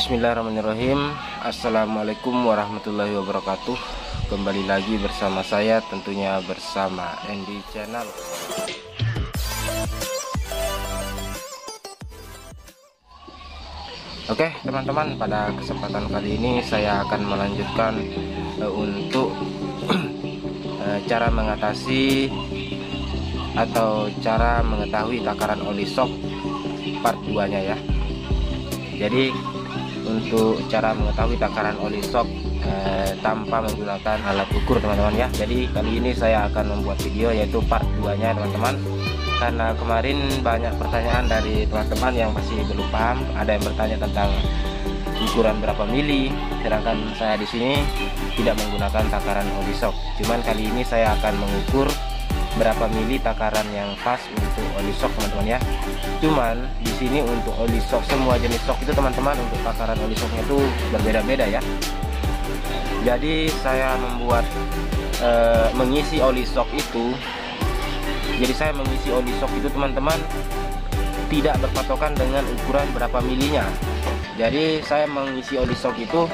Bismillahirrahmanirrahim. Assalamualaikum warahmatullahi wabarakatuh. Kembali lagi bersama saya, tentunya bersama Andy Channel. Oke teman-teman, pada kesempatan kali ini saya akan melanjutkan untuk cara mengatasi atau cara mengetahui takaran oli shock part 2 nya ya. Jadi untuk cara mengetahui takaran oli shock tanpa menggunakan alat ukur teman-teman ya. Jadi kali ini saya akan membuat video yaitu part 2 nya teman-teman, karena kemarin banyak pertanyaan dari teman-teman yang masih belum paham. Ada yang bertanya tentang ukuran berapa mili, sedangkan saya di sini tidak menggunakan takaran oli shock. Cuman kali ini saya akan mengukur berapa mili takaran yang pas untuk oli shock teman-teman ya. Cuman di sini untuk oli shock, semua jenis shock itu teman-teman, untuk takaran oli shocknya itu berbeda-beda ya. Jadi saya membuat mengisi oli shock itu. Jadi saya mengisi oli shock itu teman-teman tidak berpatokan dengan ukuran berapa milinya. Jadi saya mengisi oli shock itu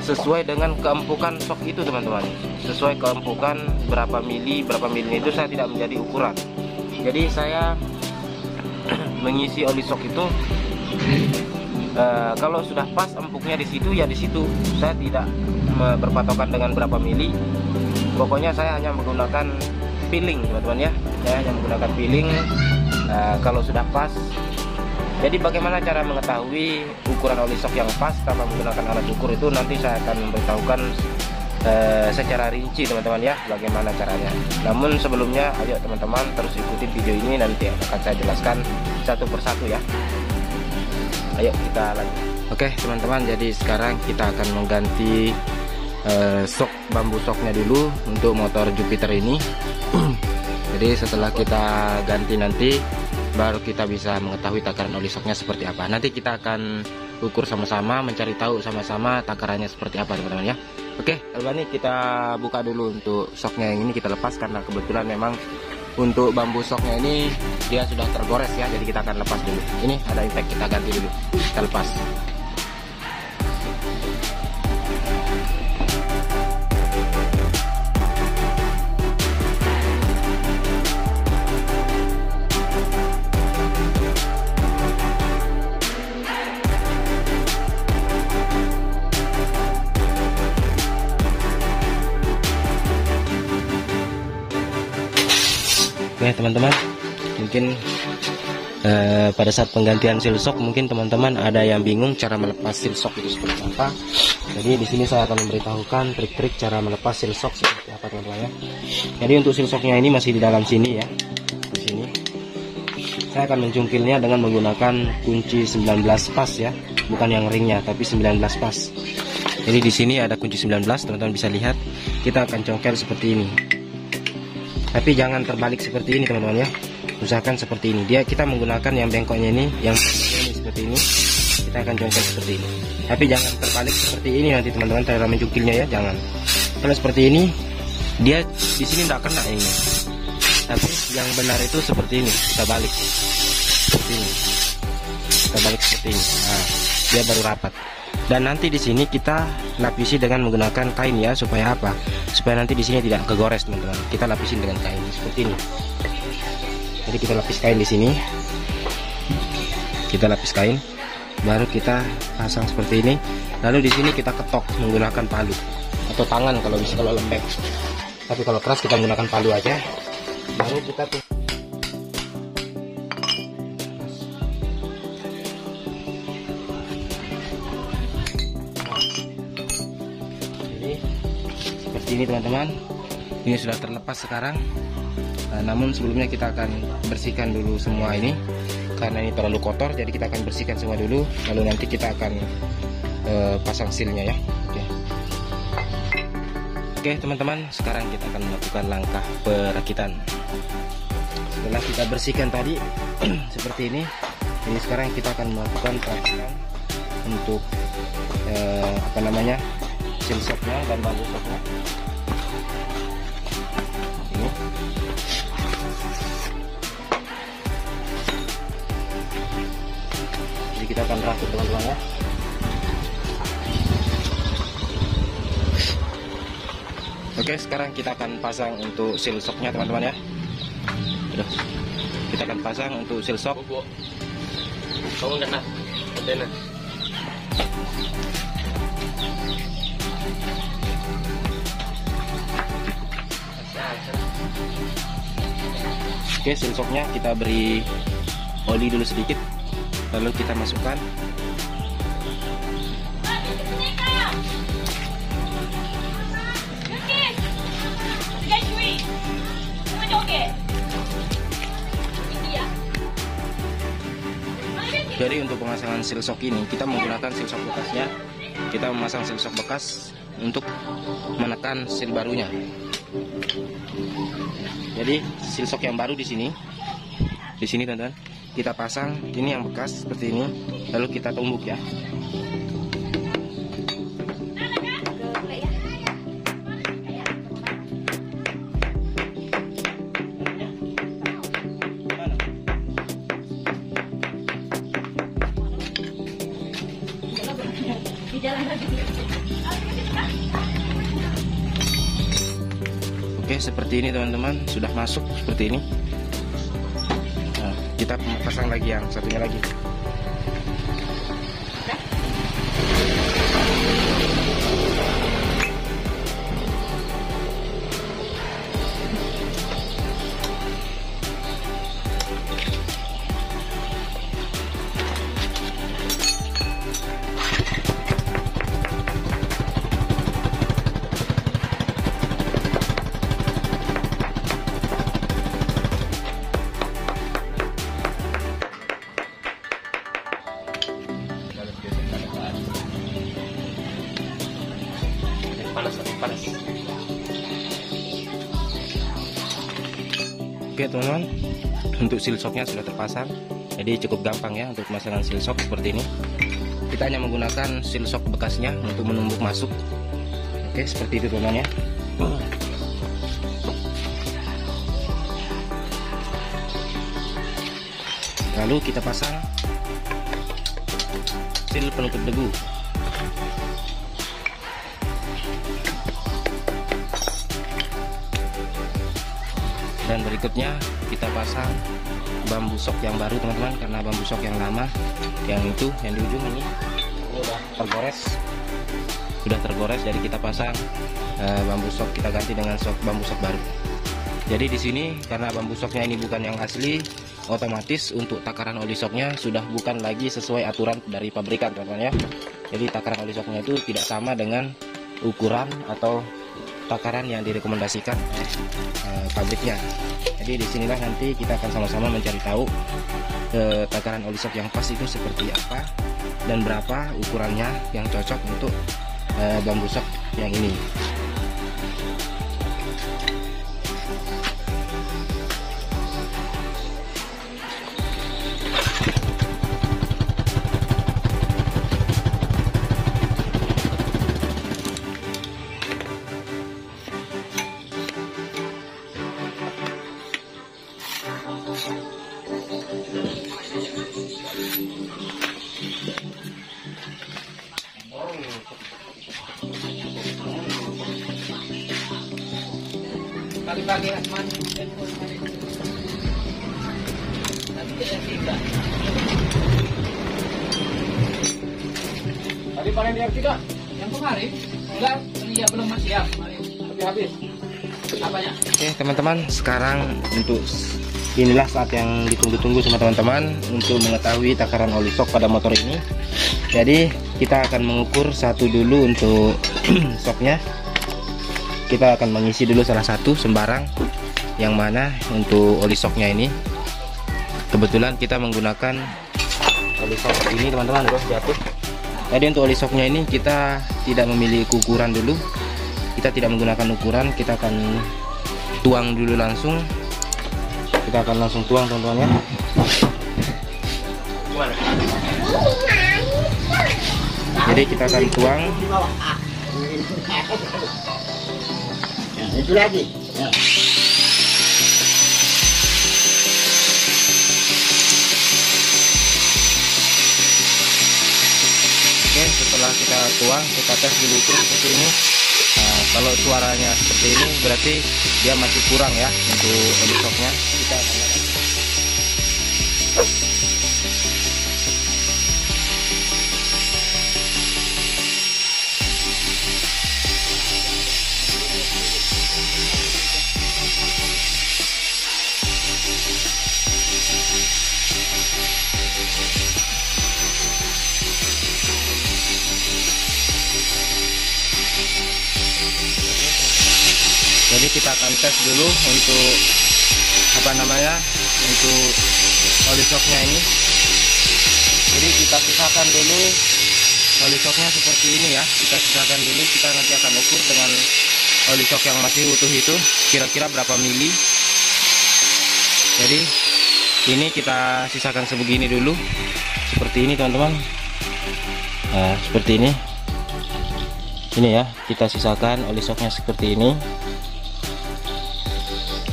sesuai dengan keempukan shock itu teman-teman. Sesuai keempukan berapa mili itu saya tidak menjadi ukuran. Jadi saya mengisi oli shock itu kalau sudah pas empuknya di situ ya di situ. Saya tidak berpatokan dengan berapa mili. Pokoknya saya hanya menggunakan feeling teman-teman ya. Saya hanya menggunakan feeling kalau sudah pas. Jadi bagaimana cara mengetahui ukuran oli shock yang pas tanpa menggunakan alat ukur itu nanti saya akan memberitahukan secara rinci teman-teman ya, bagaimana caranya. Namun sebelumnya ayo teman-teman terus ikuti video ini, nanti akan saya jelaskan satu persatu ya. Ayo kita lanjut. Oke teman-teman, jadi sekarang kita akan mengganti shock, bambu shocknya dulu untuk motor Jupiter ini. Jadi setelah kita ganti nanti baru kita bisa mengetahui takaran oli shocknya seperti apa. Nanti kita akan ukur sama-sama, mencari tahu sama-sama takarannya seperti apa teman-teman ya. Oke, kalau ini kita buka dulu untuk shocknya yang ini, kita lepas karena kebetulan memang untuk bambu shocknya ini dia sudah tergores ya. Jadi kita akan lepas dulu. Ini ada impact, kita ganti dulu, kita lepas. Oke teman-teman, mungkin pada saat penggantian seal shock mungkin teman-teman ada yang bingung cara melepas seal shock itu seperti apa. Jadi di sini saya akan memberitahukan trik-trik cara melepas seal shock seperti apa teman-teman ya. Jadi untuk seal shocknya ini masih di dalam sini ya. Di sini saya akan mencungkilnya dengan menggunakan kunci 19 pas ya, bukan yang ringnya tapi 19 pas. Jadi di sini ada kunci 19, teman-teman bisa lihat. Kita akan congkel seperti ini. Tapi jangan terbalik seperti ini teman-teman ya. Usahakan seperti ini. Kita menggunakan yang bengkoknya ini, yang ini seperti ini. Kita akan congkel seperti ini. Tapi jangan terbalik seperti ini nanti teman-teman cara mencungkilnya ya, jangan. Kalau seperti ini, dia di sini tidak kena ini. Tapi yang benar itu seperti ini. Kita balik seperti ini. Kita balik seperti ini. Nah, dia baru rapat. Dan nanti di sini kita lapisi dengan menggunakan kain ya, supaya apa? Supaya nanti di sini tidak kegores teman-teman. Kita lapisin dengan kain seperti ini. Jadi kita lapis kain di sini. Kita lapis kain, baru kita pasang seperti ini. Lalu di sini kita ketok menggunakan palu atau tangan kalau bisa, kalau lembek. Tapi kalau keras kita menggunakan palu aja. Baru kita tuh ini teman-teman, ini sudah terlepas sekarang. Namun sebelumnya kita akan bersihkan dulu semua ini karena ini terlalu kotor. Jadi kita akan bersihkan semua dulu, lalu nanti kita akan pasang sealnya ya. Oke teman-teman, sekarang kita akan melakukan langkah perakitan. Setelah kita bersihkan tadi seperti ini, jadi sekarang kita akan melakukan perakitan untuk apa namanya, seal shocknya dan bambu shocknya. Jadi kita akan rakit teman-teman ya. Oke, sekarang kita akan pasang untuk seal shocknya teman-teman ya. Udah, kita akan pasang untuk seal shock. Kamu enggak nak? Ada. Oke, seal shocknya kita beri oli dulu sedikit, lalu kita masukkan. Jadi untuk pemasangan seal shock ini kita menggunakan seal shock bekasnya. Kita memasang seal shock bekas untuk menekan seal barunya. Jadi seal shock yang baru di sini teman-teman, kita pasang ini yang bekas seperti ini, lalu kita tumbuk ya. Oke, seperti ini teman-teman, sudah masuk seperti ini. Nah, kita pasang lagi yang satunya lagi. Panas. Oke teman-teman, untuk seal shocknya sudah terpasang, jadi cukup gampang ya untuk pemasangan seal shock seperti ini. Kita hanya menggunakan seal shock bekasnya untuk menumbuk masuk. Oke, seperti itu teman-teman ya. Lalu kita pasang seal penutup debu. Dan berikutnya kita pasang bambu shock yang baru teman-teman, karena bambu shock yang lama yang di ujung ini sudah tergores, jadi kita pasang bambu shock, kita ganti dengan bambu shock baru. Jadi di sini karena bambu shocknya ini bukan yang asli, otomatis untuk takaran oli shocknya sudah bukan lagi sesuai aturan dari pabrikan teman-teman ya. Jadi takaran oli shocknya itu tidak sama dengan ukuran atau takaran yang direkomendasikan pabriknya. Jadi disinilah nanti kita akan sama-sama mencari tahu takaran oli shock yang pas itu seperti apa dan berapa ukurannya yang cocok untuk bambu shock yang ini. Pagi-pagi Asman. Tadi panen yang tidak? Yang kemarin? Enggak, iya belum masih ya kemarin. Tapi habis. Apanya? Oke teman-teman, sekarang untuk inilah saat yang ditunggu-tunggu sama teman-teman untuk mengetahui takaran oli shock pada motor ini. Jadi kita akan mengukur satu dulu untuk shocknya. Kita akan mengisi dulu salah satu sembarang, yang mana untuk oli shocknya ini kebetulan kita menggunakan oli shock ini teman-teman, jatuh. Jadi untuk oli shocknya ini kita tidak memiliki ukuran dulu, kita tidak menggunakan ukuran, kita akan tuang dulu langsung. Kita akan langsung tuang teman-teman ya. Jadi kita akan tuang. Itu lagi. Ya. Oke, setelah kita tuang, kita tes dulu itu seperti ini. Kalau suaranya seperti ini berarti dia masih kurang ya untuk oli shocknya. Kita akan jadi kita akan tes dulu untuk untuk oli shocknya ini. Jadi kita pisahkan dulu oli shocknya seperti ini ya, kita pisahkan dulu. Kita nanti akan ukur dengan oli shock yang masih utuh itu kira-kira berapa mili. Jadi ini kita sisakan sebegini dulu, seperti ini teman-teman. Nah, seperti ini ya, kita sisakan oli shocknya seperti ini.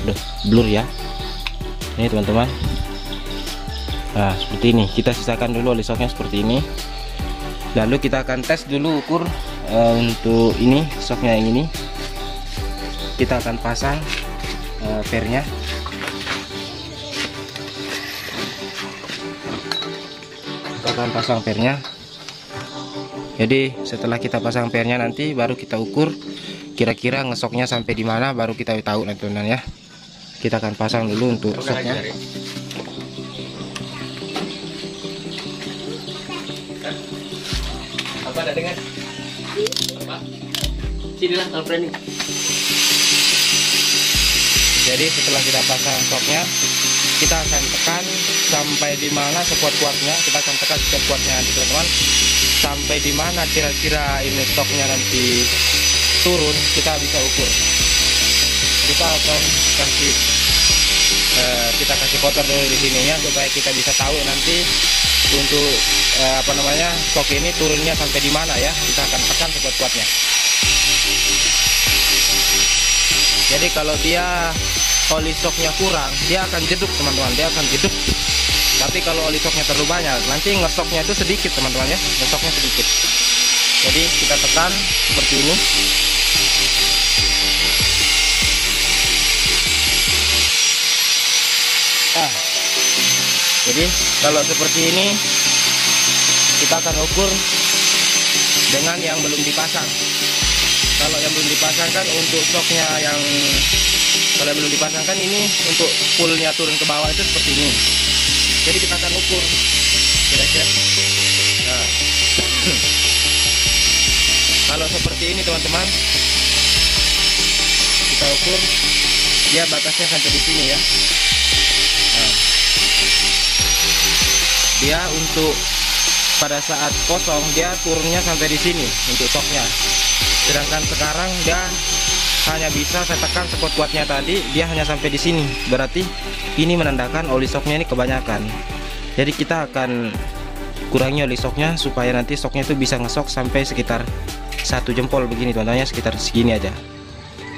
Udah blur ya ini teman-teman. Nah, seperti ini kita sisakan dulu oli shocknya seperti ini. Lalu kita akan tes dulu ukur untuk ini shocknya yang ini. Kita akan pasang pernya. Kita akan pasang pernya. Jadi setelah kita pasang pernya nanti baru kita ukur kira-kira ngesoknya sampai di mana, baru kita tahu nanti teman-teman ya. Kita akan pasang dulu untuk shocknya. Apa ada dengar? Apa? Sinilah training. Jadi setelah kita pasang shocknya, kita akan tekan sampai di mana sekuat-kuatnya. Kita akan tekan sekuat-kuatnya nanti teman-teman. Sampai di mana kira-kira ini shocknya nanti turun, kita bisa ukur. Kita akan kasih kotor dulu di sininya supaya kita bisa tahu nanti untuk shock ini turunnya sampai di mana ya. Kita akan tekan sekuat-kuatnya. Jadi kalau dia oli shocknya kurang, dia akan jeduk teman-teman, dia akan jeduk. Tapi kalau oli shocknya terlalu banyak, nanti ngesoknya itu sedikit teman-teman ya, ngesoknya sedikit. Jadi kita tekan seperti ini. Jadi kalau seperti ini kita akan ukur dengan yang belum dipasang. Kalau yang belum dipasang kan untuk shocknya yang kalau belum dipasang kan ini untuk fullnya turun ke bawah itu seperti ini. Jadi kita akan ukur kira-kira. Nah, kalau seperti ini teman-teman, kita ukur dia batasnya sampai di sini ya. Nah, dia untuk pada saat kosong dia turunnya sampai di sini untuk shocknya. Sedangkan sekarang dia hanya bisa saya tekan sekuat-kuatnya tadi, dia hanya sampai di sini. Berarti ini menandakan oli shocknya ini kebanyakan. Jadi kita akan kurangi oli shocknya supaya nanti shocknya itu bisa ngesok sampai sekitar 1 jempol begini teman-teman, sekitar segini aja.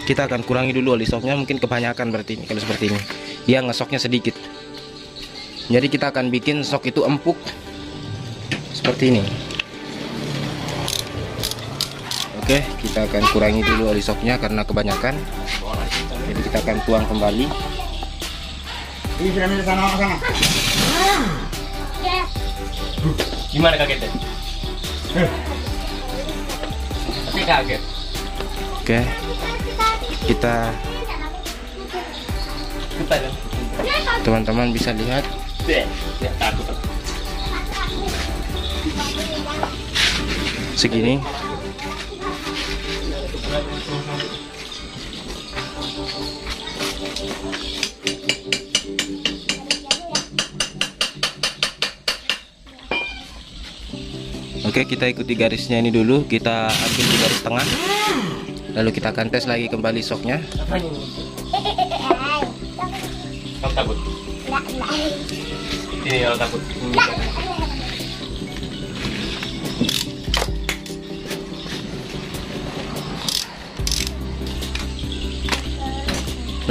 Kita akan kurangi dulu oli shocknya, mungkin kebanyakan berarti ini. Kalau seperti ini dia ngesoknya sedikit. Jadi kita akan bikin shock itu empuk seperti ini. Oke, kita akan kurangi dulu oli shocknya karena kebanyakan. Jadi kita akan tuang kembali. Gimana kagetnya? Pasti kaget. Oke, kita teman-teman bisa lihat segini. Oke, kita ikuti garisnya ini dulu, kita ambil di garis tengah, lalu kita akan tes lagi kembali shocknya. Kamu takut? Ini kalau takut.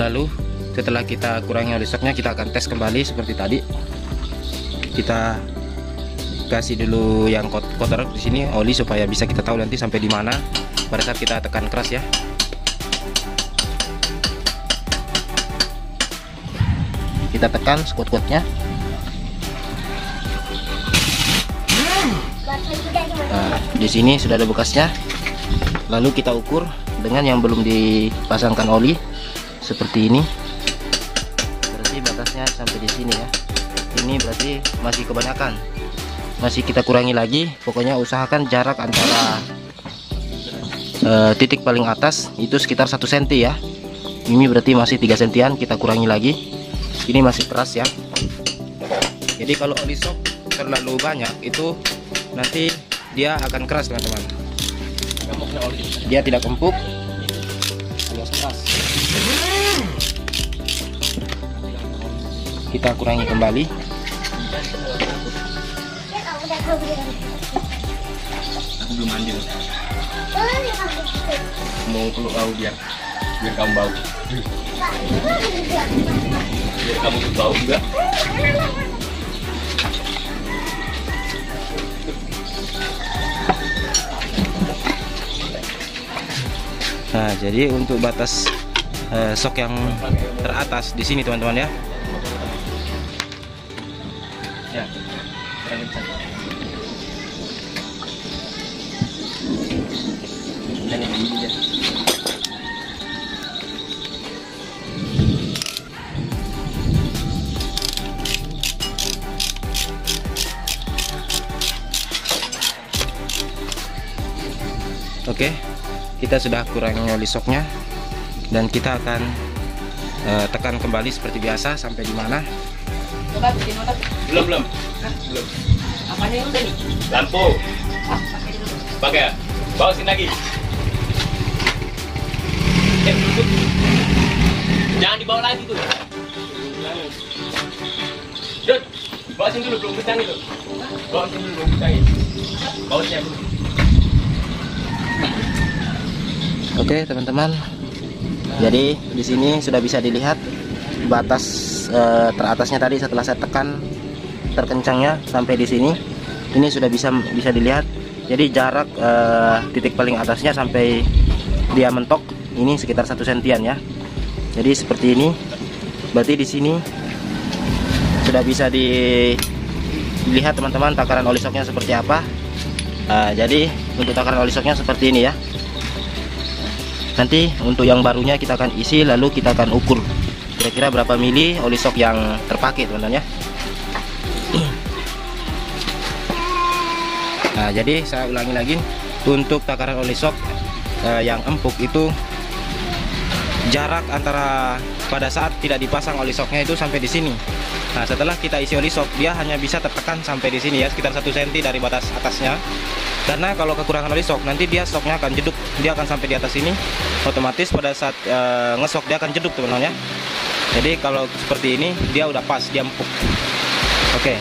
Lalu setelah kita kurangi oli shocknya, kita akan tes kembali seperti tadi. Kita kasih dulu yang kotor di sini oli supaya bisa kita tahu nanti sampai di mana pada saat kita tekan keras ya. Kita tekan sekuat-kuatnya. Nah, di sini sudah ada bekasnya. Lalu kita ukur dengan yang belum dipasangkan oli seperti ini. Berarti batasnya sampai di sini ya. Ini berarti masih kebanyakan. Masih kita kurangi lagi. Pokoknya usahakan jarak antara titik paling atas itu sekitar 1 cm ya. Ini berarti masih 3 cm, kita kurangi lagi. Ini masih keras ya. Jadi kalau oli sok terlalu banyak itu nanti dia akan keras teman-teman. Dia tidak empuk, alias keras. Kita kurangi kembali. Aku belum mandi loh. Mau peluk kau biar kamu bau. Biar kamu bau juga. Nah, jadi untuk batas sok yang teratas di sini teman-teman ya. Ya. Oke, kita sudah kurangi oli soknya dan kita akan tekan kembali seperti biasa sampai di mana. Belum. Apanya yang udah nih? Lampu. Pakai. Bawa sini lagi. Jangan dibawa lagi tuh. Jod, bawa sini dulu belum pecah itu. Bawa sini dulu belum pecah. Bawa sini dulu. Oke teman-teman, jadi di sini sudah bisa dilihat batas teratasnya tadi setelah saya tekan terkencangnya sampai di sini. Ini sudah bisa dilihat. Jadi jarak titik paling atasnya sampai dia mentok ini sekitar 1 cm ya. Jadi seperti ini. Berarti di sini sudah bisa dilihat teman-teman takaran oli soknya seperti apa. Jadi untuk takaran oli soknya seperti ini ya. Nanti untuk yang barunya kita akan isi, lalu kita akan ukur kira-kira berapa mili oli sok yang terpakai teman-teman ya. Nah, jadi saya ulangi lagi, untuk takaran oli sok yang empuk itu jarak antara pada saat tidak dipasang oli soknya itu sampai di sini. Nah, setelah kita isi oli sok, dia hanya bisa tertekan sampai di sini ya, sekitar 1 cm dari batas atasnya. Karena kalau kekurangan oli sok, nanti dia soknya akan jeduk, dia akan sampai di atas sini. Otomatis pada saat ngesok dia akan jeduk teman-teman ya. Jadi kalau seperti ini dia udah pas, dia empuk. Oke.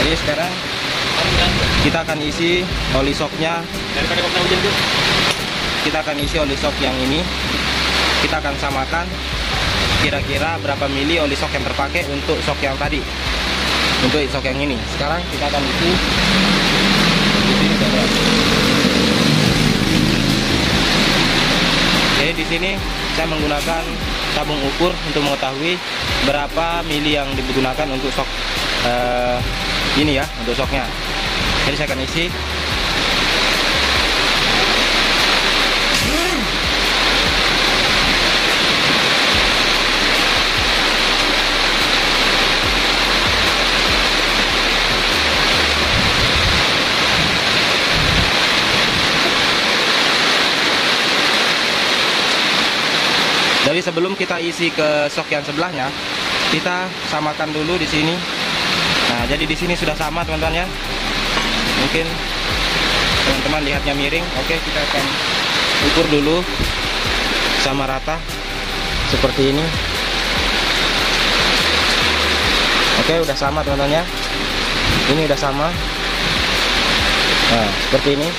Jadi sekarang kita akan isi oli soknya. Daripada kau hujan tuh. Kita akan isi oli sok yang ini. Kita akan samakan kira-kira berapa mili oli sok yang terpakai untuk sok yang tadi. Untuk sok yang ini. Sekarang kita akan isi. Jadi di sini saya menggunakan tabung ukur untuk mengetahui berapa mili yang digunakan untuk sok ini ya, untuk soknya. Jadi saya akan isi. Jadi sebelum kita isi ke sok yang sebelahnya, kita samakan dulu di sini. Nah, jadi di sini sudah sama teman-teman ya. Mungkin teman-teman lihatnya miring. Oke, kita akan ukur dulu sama rata seperti ini. Oke, udah sama teman-teman ya. Ini udah sama. Nah, seperti ini.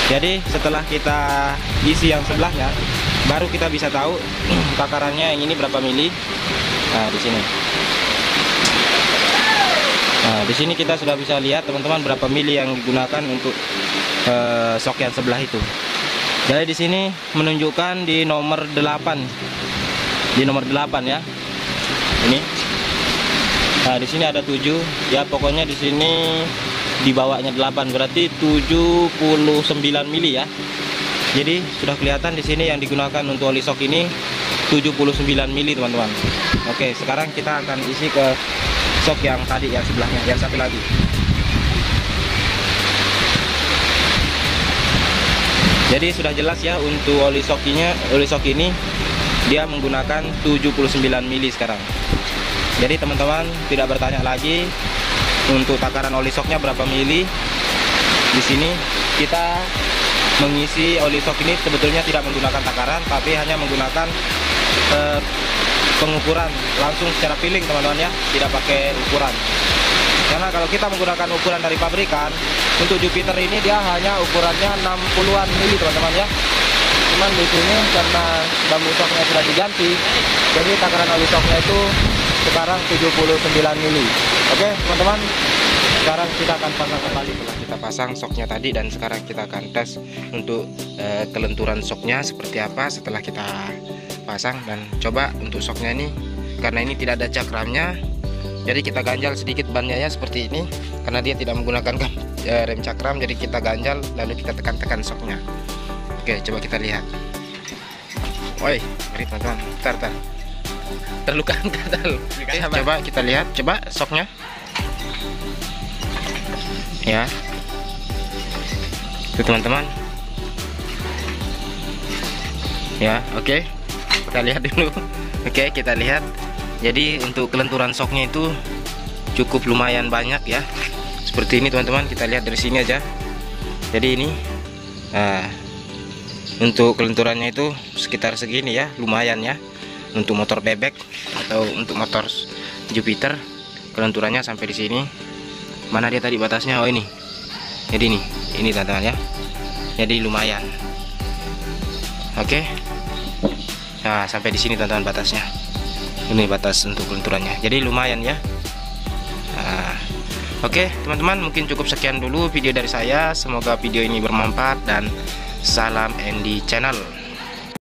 Jadi setelah kita isi yang sebelahnya, baru kita bisa tahu takarannya yang ini berapa mili. Nah, di sini. Nah, di sini kita sudah bisa lihat teman-teman berapa mili yang digunakan untuk sok yang sebelah itu. Jadi di sini menunjukkan di nomor 8. Di nomor 8 ya. Ini. Nah, di sini ada 7. Ya, pokoknya di sini di bawahnya 8, berarti 79 mili ya. Jadi sudah kelihatan di sini yang digunakan untuk oli sok ini 79 mili teman-teman. Oke, sekarang kita akan isi ke sok yang tadi, yang sebelahnya, yang satu lagi. Jadi sudah jelas ya untuk oli sok ini dia menggunakan 79 mili sekarang. Jadi teman-teman tidak bertanya lagi untuk takaran oli soknya berapa mili. Di sini kita mengisi oli sok ini sebetulnya tidak menggunakan takaran, tapi hanya menggunakan pengukuran langsung secara feeling teman-teman ya, tidak pakai ukuran. Karena kalau kita menggunakan ukuran dari pabrikan, untuk Jupiter ini dia hanya ukurannya 60-an mili teman-teman ya. Cuman di sini karena bambu soknya sudah diganti, jadi takaran oli soknya itu sekarang 79 mili. Oke teman-teman, sekarang kita akan pasang kembali. Setelah kita pasang soknya tadi, dan sekarang kita akan tes untuk kelenturan soknya seperti apa setelah kita pasang. Dan coba untuk soknya ini, karena ini tidak ada cakramnya, jadi kita ganjal sedikit bannya ya seperti ini. Karena dia tidak menggunakan rem cakram, jadi kita ganjal lalu kita tekan-tekan soknya. Oke, coba kita lihat. Woi, ngeri teman-teman. Bentar. Terluka gatal. Coba kita lihat, coba soknya. Ya. Itu teman-teman. Ya, oke. Kita lihat dulu. Oke, kita lihat. Jadi untuk kelenturan soknya itu cukup lumayan banyak ya. Seperti ini teman-teman, kita lihat dari sini aja. Jadi ini untuk kelenturannya itu sekitar segini ya, lumayan ya. Untuk motor bebek atau untuk motor Jupiter kelenturannya sampai di sini. Mana dia tadi batasnya? Oh ini. Jadi ini teman-teman ya. Jadi lumayan. Oke. Nah, sampai di sini teman-teman batasnya. Ini batas untuk kelenturannya. Jadi lumayan ya. Nah, oke teman-teman, mungkin cukup sekian dulu video dari saya. Semoga video ini bermanfaat dan salam Andy Channel.